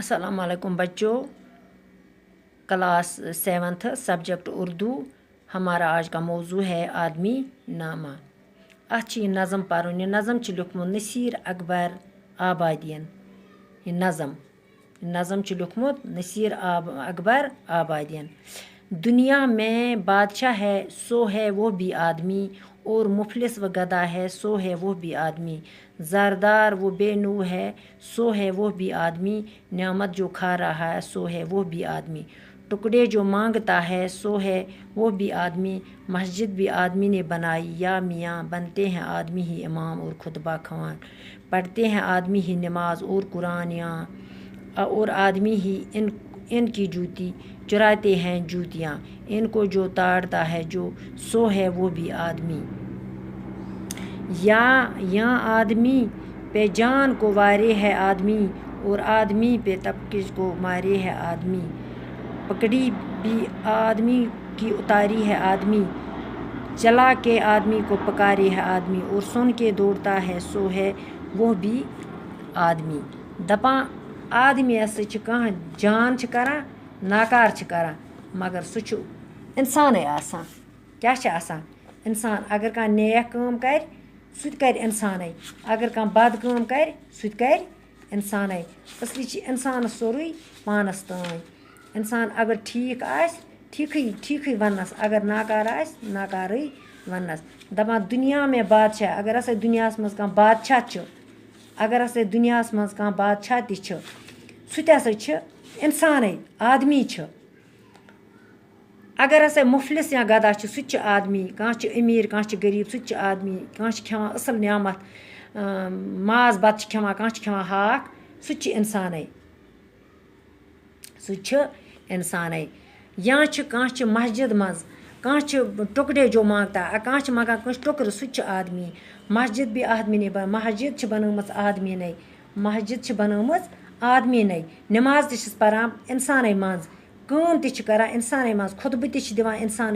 अस्सलाम वालेकुम बच्चों, क्लास 7th सब्जेक्ट उर्दू। हमारा आज का मौजू है आदमी नामा। अच्छी नज़म पढ़। यह नज़म लिखमुत नसीर अकबर आबादियन। यह नज़म लिखमुत नसीर अकबर आबादियन। दुनिया में बादशाह है सो है वो भी आदमी, और मुफलिस व गदा है सो है वो भी आदमी। ज़रदार वो बेनू है सो है वो भी आदमी, नेमत जो खा रहा है सो है वो भी आदमी। टुकड़े जो मांगता है सो है वो भी आदमी, मस्जिद भी आदमी ने बनाई या मियाँ। बनते हैं आदमी ही इमाम और खुतबा ख़वान, पढ़ते हैं आदमी ही नमाज और कुरान या, और आदमी ही इनकी जूती चुराते हैं जूतियाँ। इनको जो ताड़ता है जो सो है वो भी आदमी। या आदमी पे जान को वारे है आदमी, और आदमी पे तबकिश को मारे है आदमी। पकड़ी भी आदमी की उतारी है आदमी, चला के आदमी को पकारे है आदमी। और सुन के दौड़ता है सो है वो भी आदमी। दपा आदमी ऐसे कह जान करा नाकार करा, मगर सह इंसान आसान। क्या आसान? इंसान। अगर कह नेक काम कर सह कर इंसान, अगर कह बद काम कर सह कर इंसान। इसलिए इंसान सोरुई पानस तान। इंसान अगर ठीक आस ठीक वनस, अगर नाकार आस नाकार वनस। दपान दुनिया में बादशाह, अगर हसा दुनिया मज कह बादशाह, अगर हसा दुनिया मज कह बादशाह तह सह इंसान आदमी। अगर हसा मुफलिस या गदा सह आदमी। कह अमीर कह गरीब सह आदमी। कह खेवान असल नियामत माज बत खेवान, कह खेवान हाक, सह इंसान। सह इंसान। या कह मस्जिद मज कह टुकड़े जो मांगता, कह मांगान कह टुकर सह आदमी। मस्जिद भी आदमी ने बन, मस्जिद बनमत आदमी ने, मस्जिद बनमत आदमी ने। नमाज तस परान इंसान मज, काम तरान इंसान मज, खुतबह दिवान इंसान।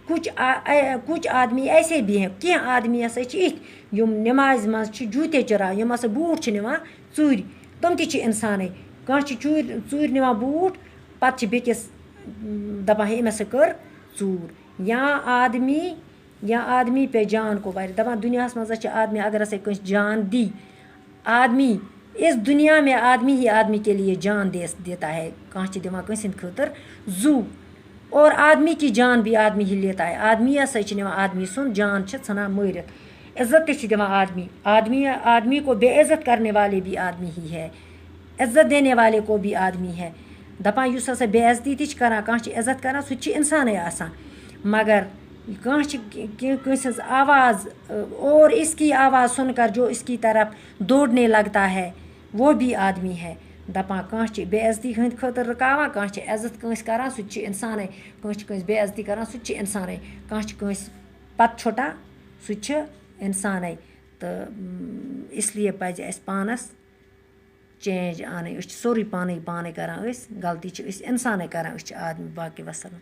कुछ आदमी ऐसे भी हैं, कह आदमी हसा इथ यम नमाज मज जूते चुरान, यम हसा बूट निवान चूर, तम ति इंसान। कह चूर निवान बूट, पत बेकिस दपान अम हसा कर चूर। या आदमी पे जान को वार। दपान दुनिया मज आदमी अगर हसा कस जान दी, आदमी इस दुनिया में आदमी ही आदमी के लिए जान देता है। कह दिवान कंस खतर जू, और आदमी की जान भी आदमी ही लेता है। आदमी हसा निवान आदमी सुन जान तना मारित। इज्जत दिवान आदमी। आदमी को बेइज्जत करने वाले भी आदमी ही है, इज्जत देने वाले को भी आदमी है। दपान युस हसा बेइज्जती तह करान, कह इज्जत करान, सह इंसान आसान। मगर कह आवाज़ और इसकी आवाज़ सुनकर जो इसकी तरफ दौड़ने लगता है वो भी आदमी है। दपान कह बेइज्जती हंद खतर रुकावान, कह इज्जत कंस करान, सह इंसान। कह बेइज्जती करान, सह इंसान। कह पत छुटान, सह इंसान। तो इसलिए पज अस पानस चेंज आन। सोरी पाने करान गलती इंसान करान, आदमी। बाकी वसलम।